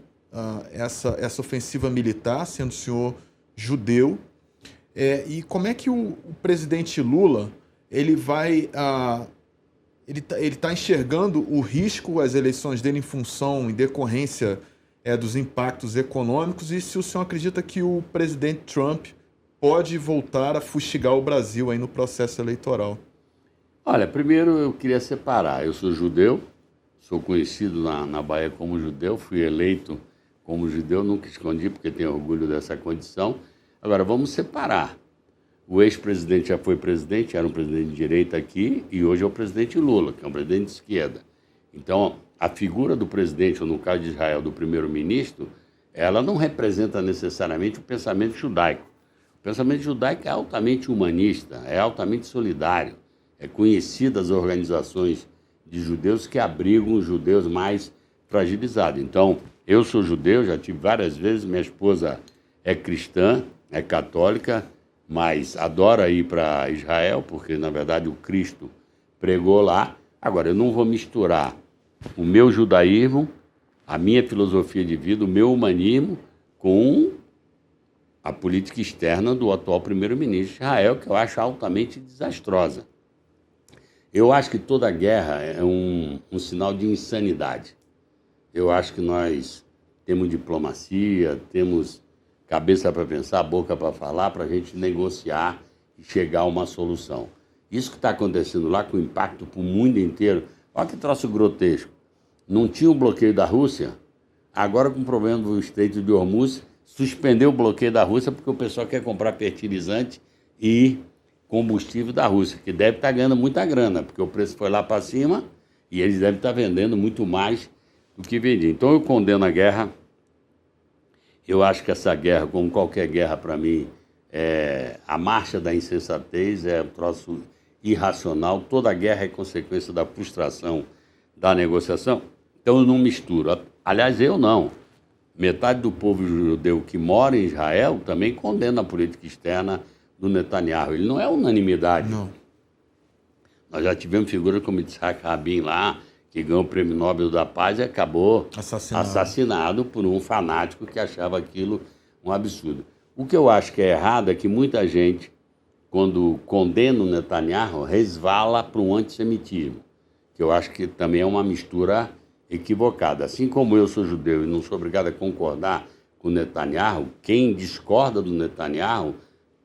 essa ofensiva militar, sendo o senhor judeu, e como é que o presidente Lula ele está enxergando o risco às eleições dele em decorrência dos impactos econômicos, e se o senhor acredita que o presidente Trump pode voltar a fustigar o Brasil aí no processo eleitoral? Olha, primeiro eu queria separar. Eu sou judeu, sou conhecido na Bahia como judeu, fui eleito como judeu, nunca escondi porque tenho orgulho dessa condição. Agora, vamos separar. O ex-presidente já foi presidente, era um presidente de direita aqui, e hoje é o presidente Lula, que é um presidente de esquerda. Então, a figura do presidente, ou no caso de Israel, do primeiro-ministro, ela não representa necessariamente o pensamento judaico. O pensamento judaico é altamente humanista, é altamente solidário, é conhecido as organizações de judeus que abrigam os judeus mais fragilizados. Então, eu sou judeu, já tive várias vezes, minha esposa é cristã, é católica, mas adora ir para Israel, porque, na verdade, o Cristo pregou lá. Agora, eu não vou misturar o meu judaísmo, a minha filosofia de vida, o meu humanismo, com a política externa do atual primeiro-ministro de Israel, que eu acho altamente desastrosa. Eu acho que toda guerra é um sinal de insanidade. Eu acho que nós temos diplomacia, temos cabeça para pensar, boca para falar, para a gente negociar e chegar a uma solução. Isso que está acontecendo lá, com impacto para o mundo inteiro, olha que troço grotesco. Não tinha o bloqueio da Rússia, agora com o problema do Estreito de Hormuz, suspendeu o bloqueio da Rússia porque o pessoal quer comprar fertilizante e combustível da Rússia, que deve estar ganhando muita grana, porque o preço foi lá para cima e eles devem estar vendendo muito mais do que vendiam. Então eu condeno a guerra. Eu acho que essa guerra, como qualquer guerra para mim, é a marcha da insensatez, é um troço irracional. Toda guerra é consequência da frustração da negociação. Então eu não misturo. Aliás, eu não. Metade do povo judeu que mora em Israel também condena a política externa do Netanyahu. Ele não é unanimidade. Não. Nós já tivemos figuras como Yitzhak Rabin lá, que ganhou o Prêmio Nobel da Paz e acabou assassinado por um fanático que achava aquilo um absurdo. O que eu acho que é errado é que muita gente, quando condena o Netanyahu, resvala para um antissemitismo, que eu acho que também é uma mistura equivocada. Assim como eu sou judeu e não sou obrigado a concordar com o Netanyahu, quem discorda do Netanyahu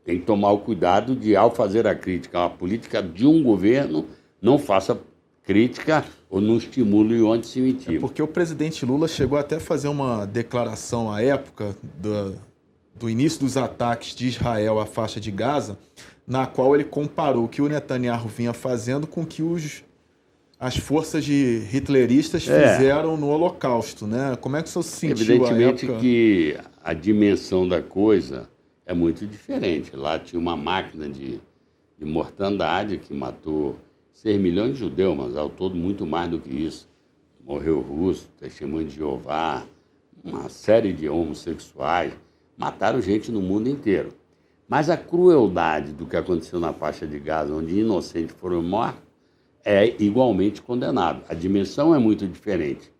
tem que tomar o cuidado de, ao fazer a crítica à política de um governo, não faça crítica ou não estimule o antissemitismo. Porque o presidente Lula chegou até a fazer uma declaração à época do início dos ataques de Israel à faixa de Gaza, na qual ele comparou o que o Netanyahu vinha fazendo com o que as forças hitleristas fizeram no Holocausto, né? Como é que o senhor se sentiu à época? Evidentemente que a dimensão da coisa é muito diferente. Lá tinha uma máquina de mortandade que matou 6 milhões de judeus, mas ao todo muito mais do que isso. Morreu russo, testemunho de Jeová, uma série de homossexuais, mataram gente no mundo inteiro. Mas a crueldade do que aconteceu na faixa de Gaza, onde inocentes foram mortos, é igualmente condenado. A dimensão é muito diferente.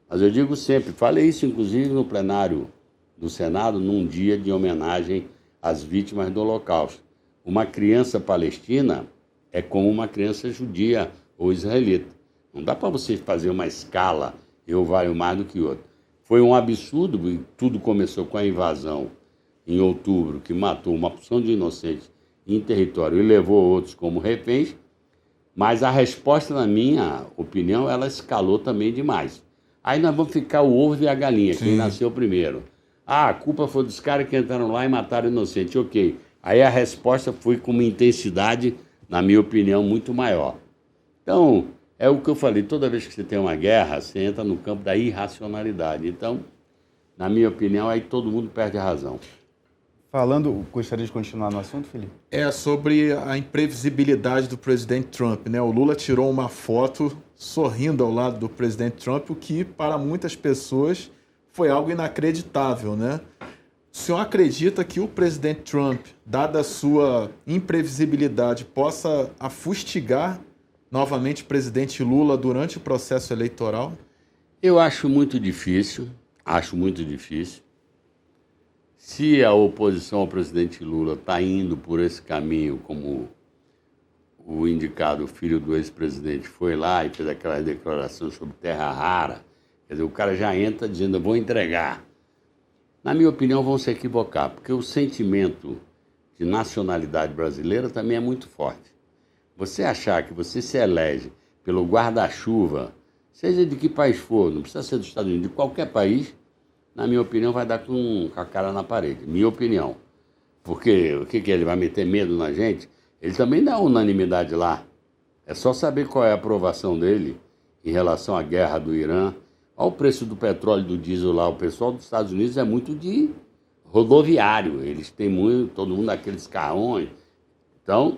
Mas eu digo sempre, falei isso inclusive no plenário do Senado, num dia de homenagem às vítimas do Holocausto. Uma criança palestina é como uma criança judia ou israelita. Não dá para você fazer uma escala, eu valho mais do que outro. Foi um absurdo, e tudo começou com a invasão em outubro, que matou uma porção de inocentes em território e levou outros como reféns, mas a resposta, na minha opinião, ela escalou também demais. Aí nós vamos ficar o ovo e a galinha, quem nasceu primeiro. Ah, a culpa foi dos caras que entraram lá e mataram inocente, ok. Aí a resposta foi com uma intensidade, na minha opinião, muito maior. Então, é o que eu falei, toda vez que você tem uma guerra, você entra no campo da irracionalidade. Então, na minha opinião, aí todo mundo perde a razão. Gostaria de continuar no assunto, Felipe? É sobre a imprevisibilidade do presidente Trump, né? O Lula tirou uma foto sorrindo ao lado do presidente Trump, o que para muitas pessoas foi algo inacreditável, né? O senhor acredita que o presidente Trump, dada a sua imprevisibilidade, possa afustigar novamente o presidente Lula durante o processo eleitoral? Eu acho muito difícil. Se a oposição ao presidente Lula está indo por esse caminho, como o indicado filho do ex-presidente foi lá e fez aquela declaração sobre terra rara, quer dizer, o cara já entra dizendo, eu vou entregar. Na minha opinião, vão se equivocar, porque o sentimento de nacionalidade brasileira também é muito forte. Você achar que você se elege pelo guarda-chuva, seja de que país for, não precisa ser dos Estados Unidos, de qualquer país, na minha opinião, vai dar com a cara na parede. Minha opinião. Porque o que ele vai meter medo na gente? Ele também dá unanimidade lá. É só saber qual é a aprovação dele em relação à guerra do Irã. Olha o preço do petróleo e do diesel lá. O pessoal dos Estados Unidos é muito de rodoviário. Eles têm muito, todo mundo aqueles carrões. Então,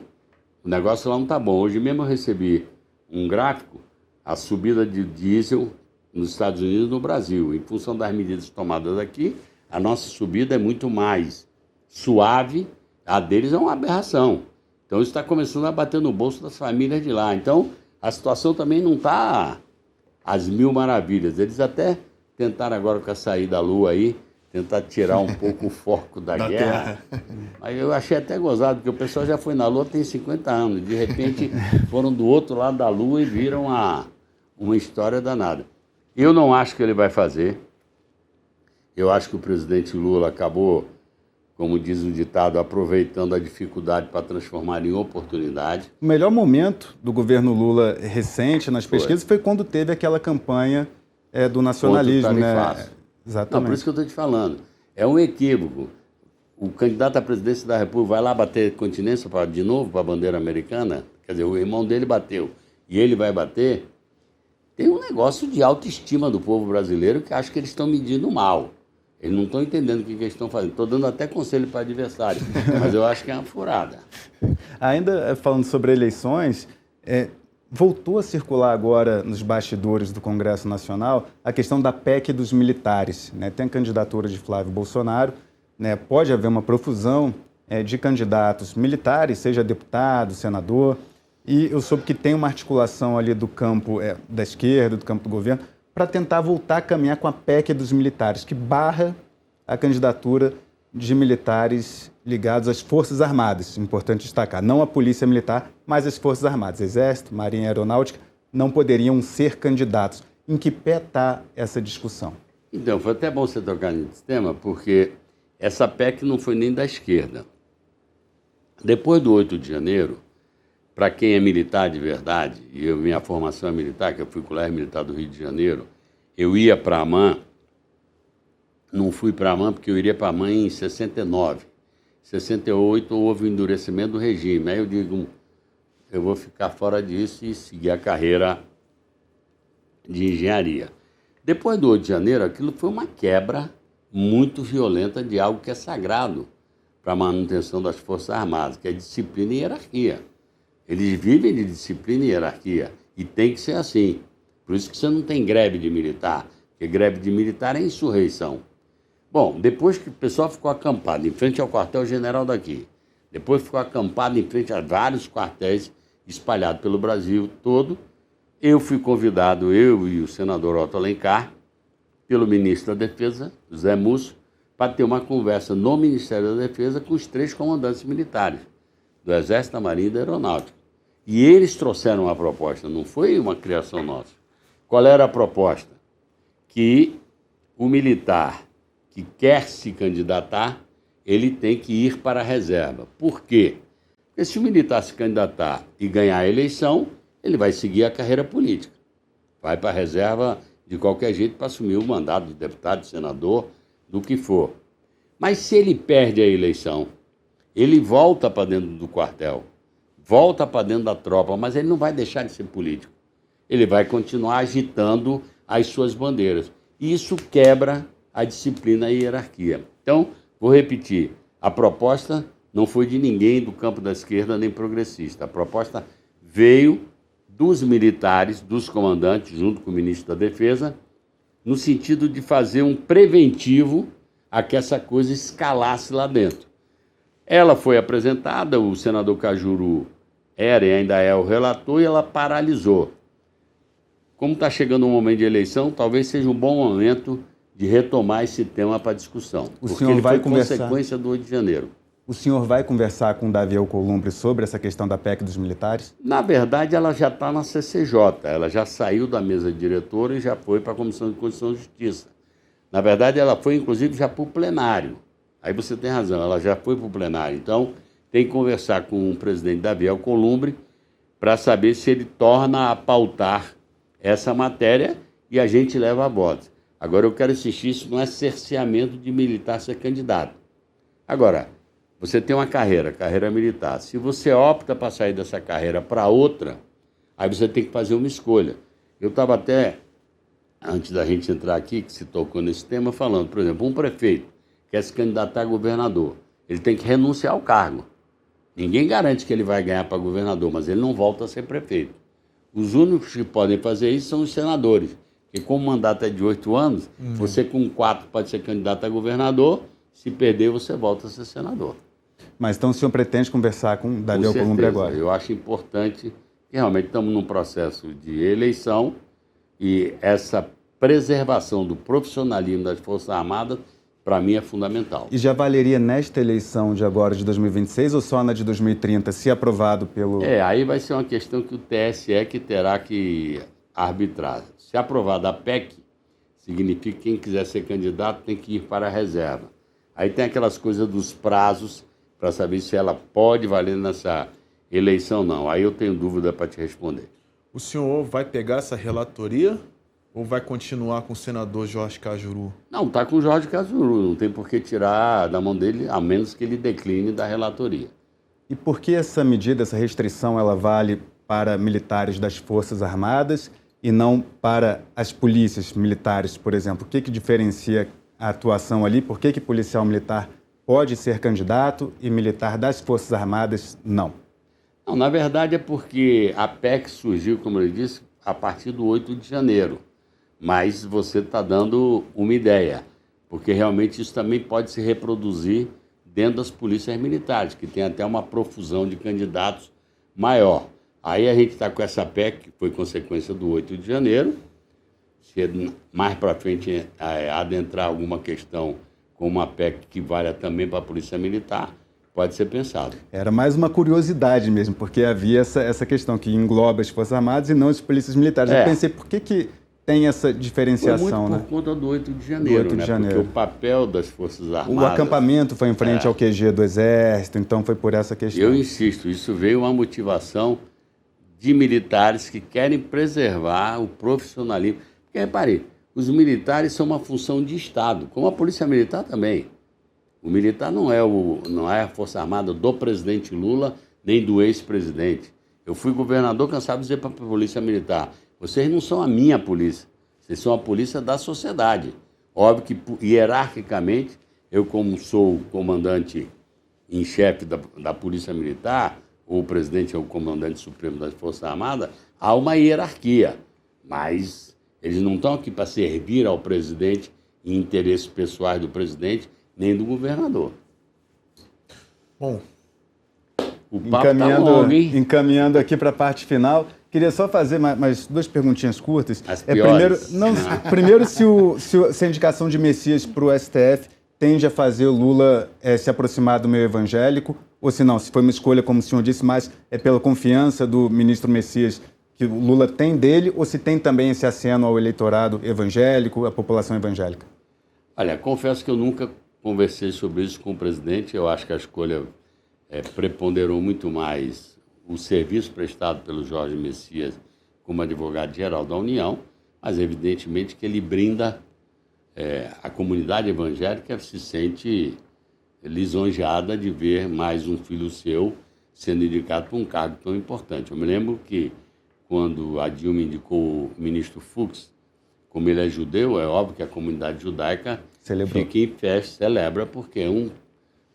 o negócio lá não está bom. Hoje mesmo eu recebi um gráfico, a subida de diesel nos Estados Unidos e no Brasil. Em função das medidas tomadas aqui, a nossa subida é muito mais suave, a deles é uma aberração. Então isso está começando a bater no bolso das famílias de lá. Então a situação também não está às mil maravilhas. Eles até tentaram agora com a saída da Lua aí, tentar tirar um pouco o foco da guerra. Mas eu achei até gozado, porque o pessoal já foi na Lua tem 50 anos. De repente foram do outro lado da Lua e viram uma história danada. Eu não acho que ele vai fazer. Eu acho que o presidente Lula acabou, como diz o ditado, aproveitando a dificuldade para transformar em oportunidade. O melhor momento do governo Lula recente nas pesquisas foi quando teve aquela campanha do nacionalismo, né? Exatamente. Não, por isso que eu estou te falando. É um equívoco. O candidato à presidência da República vai lá bater continência de novo para a bandeira americana? Quer dizer, o irmão dele bateu e ele vai bater? Tem um negócio de autoestima do povo brasileiro que acho que eles estão medindo mal. Eles não estão entendendo o que eles estão fazendo. Estou dando até conselho para adversário, mas eu acho que é uma furada. Ainda falando sobre eleições, voltou a circular agora nos bastidores do Congresso Nacional a questão da PEC dos militares, né? Tem a candidatura de Flávio Bolsonaro, né? Pode haver uma profusão de candidatos militares, seja deputado, senador, e eu soube que tem uma articulação ali do campo da esquerda, do campo do governo, para tentar voltar a caminhar com a PEC dos militares, que barra a candidatura de militares ligados às Forças Armadas. Importante destacar, não a Polícia Militar, mas as Forças Armadas. Exército, Marinha e Aeronáutica não poderiam ser candidatos. Em que pé está essa discussão? Então, foi até bom você tocar nesse tema, porque essa PEC não foi nem da esquerda. Depois do 8 de janeiro, para quem é militar de verdade, e minha formação é militar, que eu fui colégio militar do Rio de Janeiro, eu ia para a AMAN, não fui para a AMAN porque eu iria para a AMAN em 69. Em 68 houve o endurecimento do regime. Aí eu digo, eu vou ficar fora disso e seguir a carreira de engenharia. Depois do 8 de janeiro, aquilo foi uma quebra muito violenta de algo que é sagrado para a manutenção das Forças Armadas, que é disciplina e hierarquia. Eles vivem de disciplina e hierarquia, e tem que ser assim. Por isso que você não tem greve de militar, porque greve de militar é insurreição. Bom, depois que o pessoal ficou acampado em frente ao quartel-general daqui, depois ficou acampado em frente a vários quartéis espalhados pelo Brasil todo, eu fui convidado, eu e o senador Otto Alencar, pelo ministro da Defesa, Zé Múcio, para ter uma conversa no Ministério da Defesa com os 3 comandantes militares, do Exército, da Marinha e da Aeronáutica. E eles trouxeram uma proposta, não foi uma criação nossa. Qual era a proposta? Que o militar que quer se candidatar, ele tem que ir para a reserva. Por quê? Porque se o militar se candidatar e ganhar a eleição, ele vai seguir a carreira política. Vai para a reserva de qualquer jeito para assumir o mandato de deputado, de senador, do que for. Mas se ele perde a eleição, ele volta para dentro do quartel, volta para dentro da tropa, mas ele não vai deixar de ser político. Ele vai continuar agitando as suas bandeiras. E isso quebra a disciplina e a hierarquia. Então, vou repetir, a proposta não foi de ninguém do campo da esquerda nem progressista. A proposta veio dos militares, dos comandantes, junto com o ministro da Defesa, no sentido de fazer um preventivo a que essa coisa escalasse lá dentro. Ela foi apresentada, o senador Cajuru era e ainda é o relator, e ela paralisou. Como está chegando um momento de eleição, talvez seja um bom momento de retomar esse tema para discussão. Porque ele vai conversar... consequência do 8 de janeiro. O senhor vai conversar com o Davi Alcolumbre sobre essa questão da PEC dos militares? Na verdade, ela já está na CCJ, ela já saiu da mesa diretora e já foi para a Comissão de Constituição e Justiça. Na verdade, ela foi, inclusive, já para o plenário. Aí você tem razão, ela já foi para o plenário. Então, tem que conversar com o presidente Davi Alcolumbre para saber se ele torna a pautar essa matéria e a gente leva a voto. Agora, eu quero insistir, isso não é cerceamento de militar ser candidato. Agora, você tem uma carreira militar. Se você opta para sair dessa carreira para outra, aí você tem que fazer uma escolha. Eu estava até, antes da gente entrar aqui, que se tocou nesse tema, falando, por exemplo, um prefeito quer se candidatar a governador, ele tem que renunciar ao cargo. Ninguém garante que ele vai ganhar para governador, mas ele não volta a ser prefeito. Os únicos que podem fazer isso são os senadores, porque como o mandato é de 8 anos, você com 4 pode ser candidato a governador, se perder você volta a ser senador. Mas então o senhor pretende conversar com Davi Alcolumbre agora? Eu acho importante que realmente estamos num processo de eleição e essa preservação do profissionalismo das Forças Armadas, para mim, é fundamental. E já valeria nesta eleição de agora, de 2026, ou só na de 2030, se aprovado pelo... Aí vai ser uma questão que o TSE que terá que arbitrar. Se aprovada a PEC, significa que quem quiser ser candidato tem que ir para a reserva. Aí tem aquelas coisas dos prazos para saber se ela pode valer nessa eleição ou não. Aí eu tenho dúvida para te responder. O senhor vai pegar essa relatoria ou vai continuar com o senador Jorge Cajuru? Não, está com o Jorge Cajuru, não tem por que tirar da mão dele, a menos que ele decline da relatoria. E por que essa medida, essa restrição, ela vale para militares das Forças Armadas e não para as polícias militares, por exemplo? O que diferencia a atuação ali? Por que policial militar pode ser candidato e militar das Forças Armadas não? Não, na verdade é porque a PEC surgiu, como eu disse, a partir do 8 de janeiro. Mas você está dando uma ideia, porque realmente isso também pode se reproduzir dentro das polícias militares, que tem até uma profusão de candidatos maior. Aí a gente está com essa PEC, que foi consequência do 8 de janeiro. Se mais para frente adentrar alguma questão com uma PEC que valha também para a Polícia Militar, pode ser pensado. Era mais uma curiosidade mesmo, porque havia essa questão que engloba as Forças Armadas e não as polícias militares. Eu pensei, por que tem essa diferenciação, foi muito por conta do 8 de janeiro, porque o papel das Forças Armadas... O acampamento foi em frente ao QG do Exército, então foi por essa questão. Eu insisto, isso veio uma motivação de militares que querem preservar o profissionalismo. Porque, repare, os militares são uma função de Estado, como a Polícia Militar também. O militar não é a Força Armada do presidente Lula, nem do ex-presidente. Eu fui governador, cansado de dizer para a Polícia Militar, vocês não são a minha polícia, vocês são a polícia da sociedade. Óbvio que, hierarquicamente, eu como sou o comandante em chefe da Polícia Militar, ou o presidente é o comandante supremo das Forças Armadas, há uma hierarquia. Mas eles não estão aqui para servir ao presidente em interesses pessoais do presidente, nem do governador. Bom, o papo tá longo, hein? Encaminhando aqui para a parte final, queria só fazer mais 2 perguntinhas curtas. As piores. Primeiro, se a indicação de Messias para o STF tende a fazer o Lula se aproximar do meio evangélico, ou se não, se foi uma escolha, como o senhor disse, mas é pela confiança do ministro Messias que o Lula tem dele, ou se tem também esse aceno ao eleitorado evangélico, à população evangélica? Olha, confesso que eu nunca conversei sobre isso com o presidente. Eu acho que a escolha preponderou muito mais o serviço prestado pelo Jorge Messias como advogado-geral da União, mas evidentemente que ele brinda a comunidade evangélica, se sente lisonjeada de ver mais um filho seu sendo indicado para um cargo tão importante. Eu me lembro que quando a Dilma indicou o ministro Fux, como ele é judeu, é óbvio que a comunidade judaica fica em festa, celebra, porque é um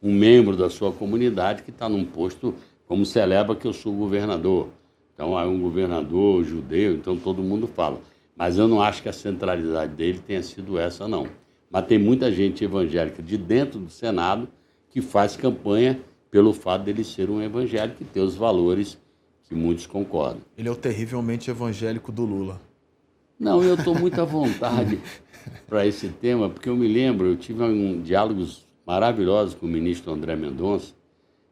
membro da sua comunidade que está num posto, como celebra que eu sou governador. Então, é um governador judeu, então todo mundo fala. Mas eu não acho que a centralidade dele tenha sido essa, não. Mas tem muita gente evangélica de dentro do Senado que faz campanha pelo fato dele ser um evangélico e ter os valores que muitos concordam. Ele é o terrivelmente evangélico do Lula. Não, eu estou muito à vontade para esse tema, porque eu me lembro, eu tive diálogos maravilhosos com o ministro André Mendonça.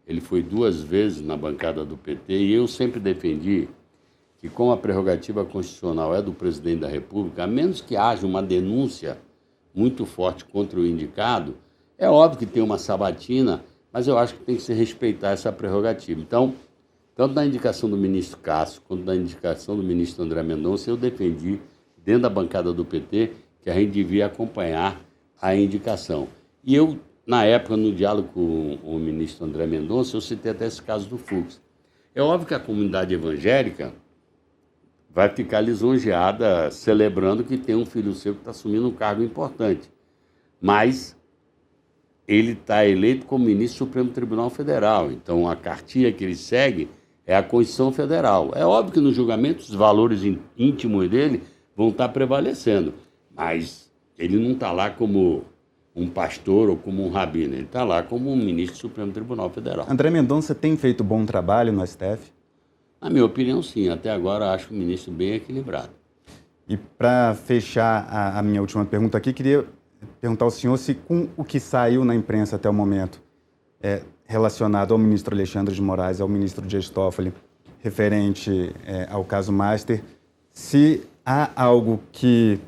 Ele foi 2 vezes na bancada do PT e eu sempre defendi que, como a prerrogativa constitucional é do presidente da República, a menos que haja uma denúncia muito forte contra o indicado, é óbvio que tem uma sabatina, mas eu acho que tem que se respeitar essa prerrogativa. Então, tanto na indicação do ministro Cássio quanto na indicação do ministro André Mendonça, eu defendi, dentro da bancada do PT, que a gente devia acompanhar a indicação. E eu, na época, no diálogo com o ministro André Mendonça, eu citei até esse caso do Fux. É óbvio que a comunidade evangélica vai ficar lisonjeada celebrando que tem um filho seu que está assumindo um cargo importante. Mas ele está eleito como ministro do Supremo Tribunal Federal. Então, a cartilha que ele segue é a Constituição Federal. É óbvio que no julgamento os valores íntimos dele vão estar prevalecendo, mas ele não está lá como um pastor ou como um rabino, ele está lá como um ministro do Supremo Tribunal Federal. André Mendonça tem feito bom trabalho no STF? Na minha opinião, sim. Até agora, acho o ministro bem equilibrado. E para fechar a minha última pergunta aqui, queria perguntar ao senhor se com o que saiu na imprensa até o momento, relacionado ao ministro Alexandre de Moraes, ao ministro Dias Toffoli, referente ao caso Master, se há algo que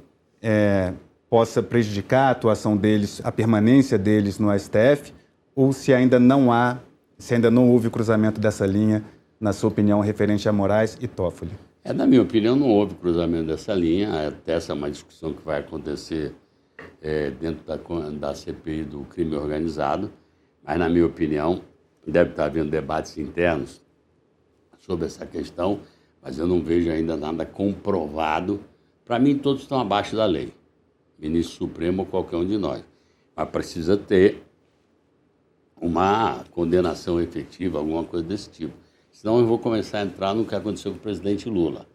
possa prejudicar a atuação deles, a permanência deles no STF, ou se ainda não houve cruzamento dessa linha, na sua opinião, referente a Moraes e Toffoli? Na minha opinião, não houve cruzamento dessa linha. Até essa é uma discussão que vai acontecer dentro da CPI do crime organizado, mas, na minha opinião, deve estar havendo debates internos sobre essa questão, mas eu não vejo ainda nada comprovado. Para mim, todos estão abaixo da lei, ministro supremo ou qualquer um de nós, mas precisa ter uma condenação efetiva, alguma coisa desse tipo. Senão eu vou começar a entrar no que aconteceu com o presidente Lula.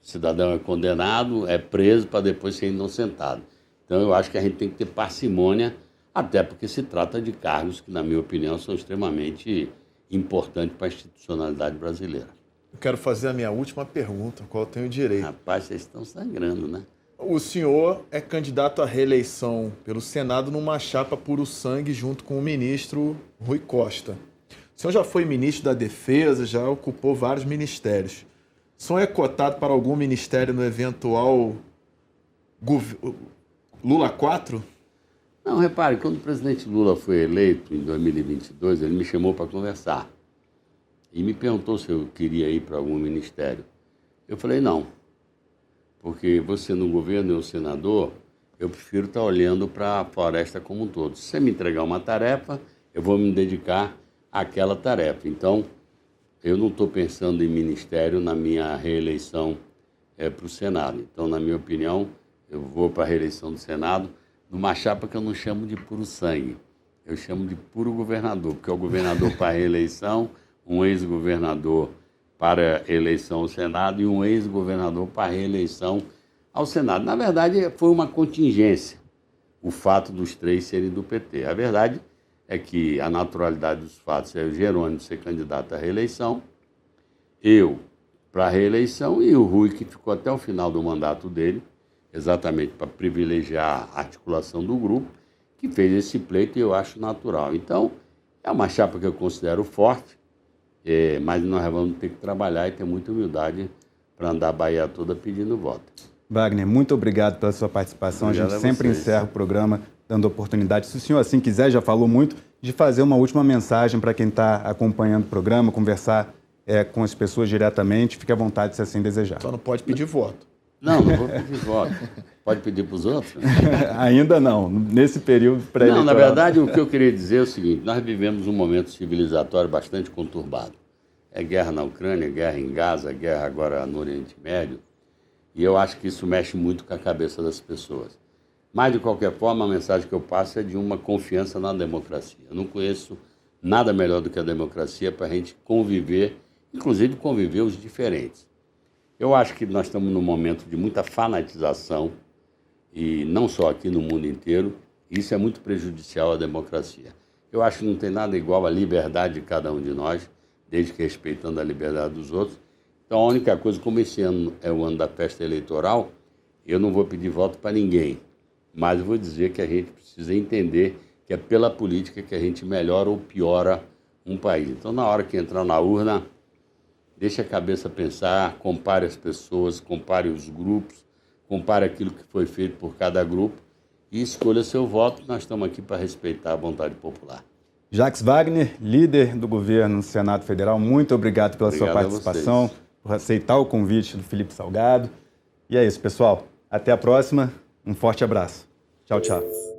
O cidadão é condenado, é preso para depois ser inocentado. Então eu acho que a gente tem que ter parcimônia, até porque se trata de cargos que, na minha opinião, são extremamente importantes para a institucionalidade brasileira. Eu quero fazer a minha última pergunta, a qual eu tenho direito. Rapaz, vocês estão sangrando, né? O senhor é candidato à reeleição pelo Senado numa chapa puro sangue junto com o ministro Rui Costa. O senhor já foi ministro da Defesa, já ocupou vários ministérios. O senhor é cotado para algum ministério no eventual Lula 4? Não, repare, quando o presidente Lula foi eleito em 2022, ele me chamou para conversar e me perguntou se eu queria ir para algum ministério. Eu falei não, porque você no governo e o senador, eu prefiro estar olhando para a floresta como um todo. Se você me entregar uma tarefa, eu vou me dedicar àquela tarefa. Então, eu não estou pensando em ministério na minha reeleição para o Senado. Então, na minha opinião, eu vou para a reeleição do Senado numa chapa que eu não chamo de puro sangue, eu chamo de puro governador, porque é o governador para a reeleição, um ex-governador para a eleição ao Senado e um ex-governador para a reeleição ao Senado. Na verdade, foi uma contingência o fato dos três serem do PT. A verdade é que a naturalidade dos fatos é o Jerônimo ser candidato à reeleição, eu para a reeleição e o Rui, que ficou até o final do mandato dele, exatamente para privilegiar a articulação do grupo, que fez esse pleito e eu acho natural. Então, é uma chapa que eu considero forte, mas nós vamos ter que trabalhar e ter muita humildade para andar a Bahia toda pedindo voto. Wagner, muito obrigado pela sua participação. Obrigado a gente sempre vocês. encerra o programa dando oportunidade, se o senhor assim quiser, já falou muito, de fazer uma última mensagem para quem está acompanhando o programa, conversar com as pessoas diretamente. Fique à vontade se assim desejar. Só não pode pedir voto. Não vou pedir voto. Pode pedir para os outros? Ainda não, nesse período pré-eleitoral. Não, na verdade, o que eu queria dizer é o seguinte, nós vivemos um momento civilizatório bastante conturbado. É guerra na Ucrânia, guerra em Gaza, guerra agora no Oriente Médio, e eu acho que isso mexe muito com a cabeça das pessoas. Mas, de qualquer forma, a mensagem que eu passo é de uma confiança na democracia. Eu não conheço nada melhor do que a democracia para a gente conviver, inclusive conviver os diferentes. Eu acho que nós estamos num momento de muita fanatização, e não só aqui no mundo inteiro, e isso é muito prejudicial à democracia. Eu acho que não tem nada igual à liberdade de cada um de nós, desde que respeitando a liberdade dos outros. Então, a única coisa, como esse ano é o ano da festa eleitoral, eu não vou pedir voto para ninguém, mas eu vou dizer que a gente precisa entender que é pela política que a gente melhora ou piora um país. Então, na hora que entrar na urna, deixe a cabeça pensar, compare as pessoas, compare os grupos, compare aquilo que foi feito por cada grupo e escolha seu voto. Nós estamos aqui para respeitar a vontade popular. Jacques Wagner, líder do governo no Senado Federal, muito obrigado pela sua participação, por aceitar o convite do Felipe Salgado. E é isso, pessoal. Até a próxima. Um forte abraço. Tchau, tchau.